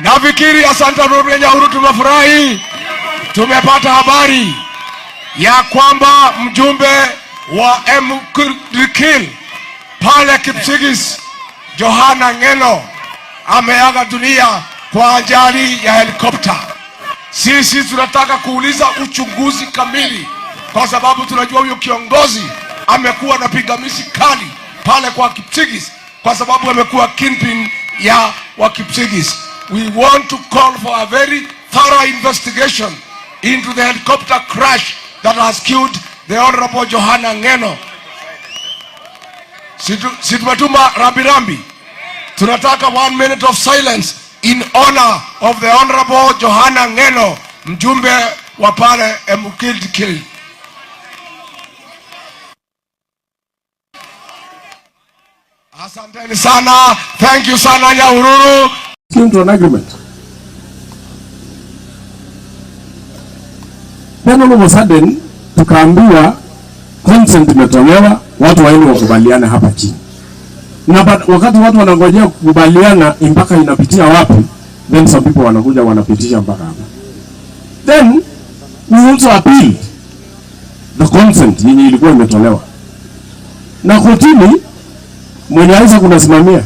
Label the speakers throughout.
Speaker 1: Nafikiri asante Mheshimiwa Nyahururu, tumefurahi. Tumepata habari ya kwamba mjumbe wa MKIL pale Kipsigis Johana Ngeno ameaga dunia kwa ajali ya helikopta. Sisi tunataka kuuliza uchunguzi kamili, kwa sababu tunajua huyo kiongozi amekuwa na pingamizi kali pale kwa Kipsigis, kwa sababu amekuwa kingpin ya wa Kipsigis. We want to call for a very thorough investigation into the helicopter crash that has killed the Honorable Johana Ngeno. Situmetuma rambirambi. Tunataka 1 minute of silence in honor of the Honorable Johana Ngeno, mjumbe wa pale MKIL. Asanteni sana. Thank you sana Nyahururu.
Speaker 2: Came to an agreement. Then all of a sudden tukaambiwa consent imetolewa, watu waende wakubaliane hapa chini. Na wakati watu wanangojea kukubaliana mpaka inapitia wapi, then some people wanakuja wanapitisha mpaka hapa. Then we also appealed the consent yenye ilikuwa imetolewa. Na kotini mwenye aisa kunasimamia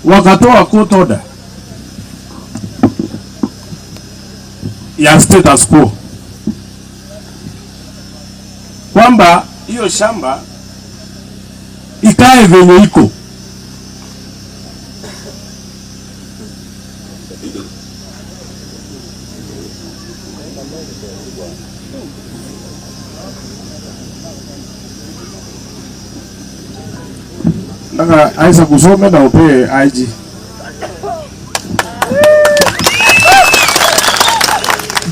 Speaker 2: wakatoa court order ya status quo kwamba hiyo shamba ikae venye iko. Nataka aisa kusome na upe IG.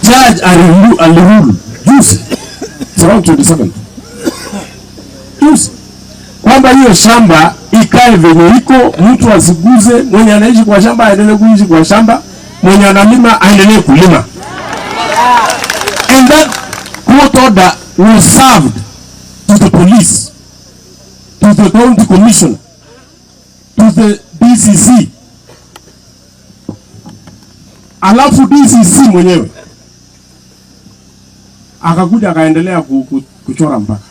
Speaker 2: Judge alirule juzi around 27 juzi kwamba hiyo shamba ikae venye iko, mtu asiguze, mwenye anaishi kwa shamba aendelee kuishi kwa shamba, mwenye analima aendelee kulima. And that court order was served to the police, to the county commissioner, to the DCC. Alafu DCC mwenyewe akakuja akaendelea kuchora mpaka.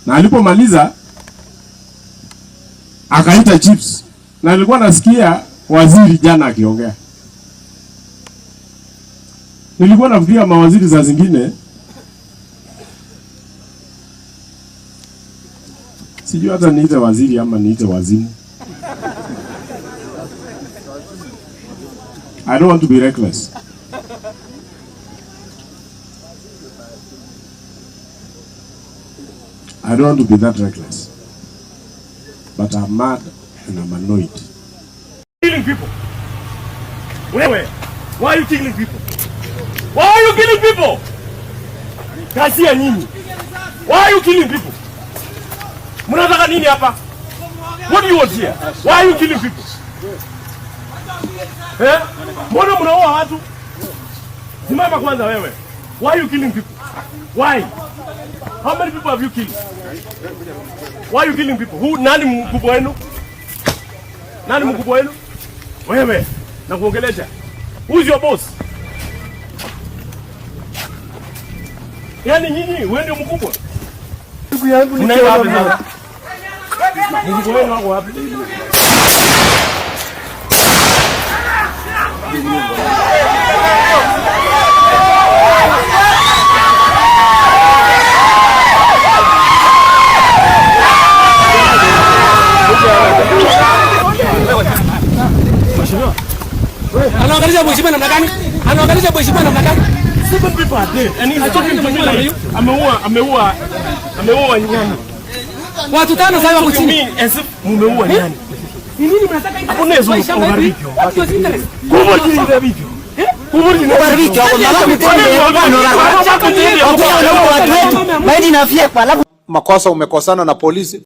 Speaker 2: Na alipomaliza akaita chiefs. Na nilikuwa nasikia waziri jana akiongea. Nilikuwa nafikiria mawaziri za zingine sijui hata niite waziri ama niite wazimu. I don't want to be reckless. I don't want to be that reckless. But I'm mad and I'm annoyed.
Speaker 3: Killing people. Wait. Why are you killing people? Why are you killing people? Kasi ya nini? Why are you killing people? Mnataka nini hapa? What do you want here? Why are you killing people? Eh? Mbona mnaua watu? Simama kwanza wewe. Why are you killing people? Why? How many people have you killed? Why are you killing people? Who? Nani mkubwa wenu? Nani mkubwa wenu? Wewe. Na kuongelesha. Who's your boss? Yaani nyinyi wewe ndio mkubwa. Ndugu yangu ni wapi sasa? Mkubwa wenu wako wapi?
Speaker 4: Anaangalia mheshimiwa namna gani? Anaangalia mheshimiwa namna gani?
Speaker 3: 7 people are dead. And he's talking to me like ameua nyani.
Speaker 4: Watu 5 sasa wako chini.
Speaker 3: Mumeua nyani.
Speaker 4: Ni nini mnataka hivi?
Speaker 3: Hakuna hizo ubariki. Kuburi ni vipi? Kuburi ni
Speaker 4: ubariki.
Speaker 5: Makosa umekosana na polisi.